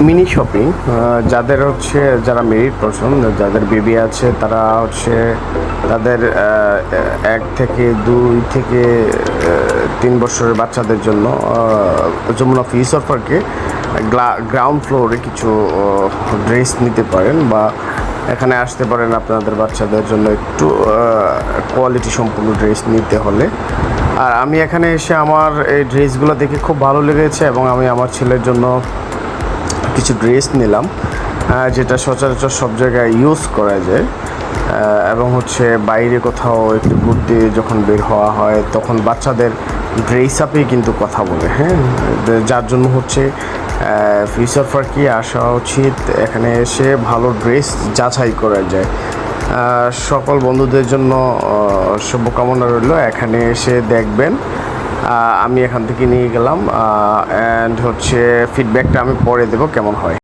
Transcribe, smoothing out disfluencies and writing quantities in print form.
Mini shopping যাদের হচ্ছে যারা মেরিড পারসন যাদের বেবি আছে তারা হচ্ছে তাদের 1 থেকে 2 থেকে 3 বছরের বাচ্চাদের জন্য যমুনা ফিউচার পার্কে গ্রাউন্ড ফ্লোরে কিছু ড্রেস নিতে পারেন বা এখানে আসতে পারেন আপনাদের বাচ্চাদের জন্য একটু কোয়ালিটি সম্পূর্ণ ড্রেস নিতে হলে। আর আমি এখানে এসে আমার এই ড্রেসগুলো দেখে খুব ভালো লেগেছে এবং আমি আমার ছেলের জন্য কিছু ড্রেস নিলাম যেটা সচরাচর সব জায়গায় ইউজ করা যায় এবং হচ্ছে বাইরে কোথাও একটু ঘুরতে যখন বের হওয়া হয় তখন বাচ্চাদের ড্রেস আপেই কিন্তু কথা বলে, হ্যাঁ, যার জন্য হচ্ছে ফিউচার পার্কে আসা উচিত। এখানে এসে ভালো ড্রেস যাচাই করা যায়। সকল বন্ধুদের জন্য শুভকামনা রইল, এখানে এসে দেখবেন। আমি এখান থেকে নিয়ে গেলাম অ্যান্ড হচ্ছে ফিডব্যাকটা আমি পরে দেবো কেমন হয়।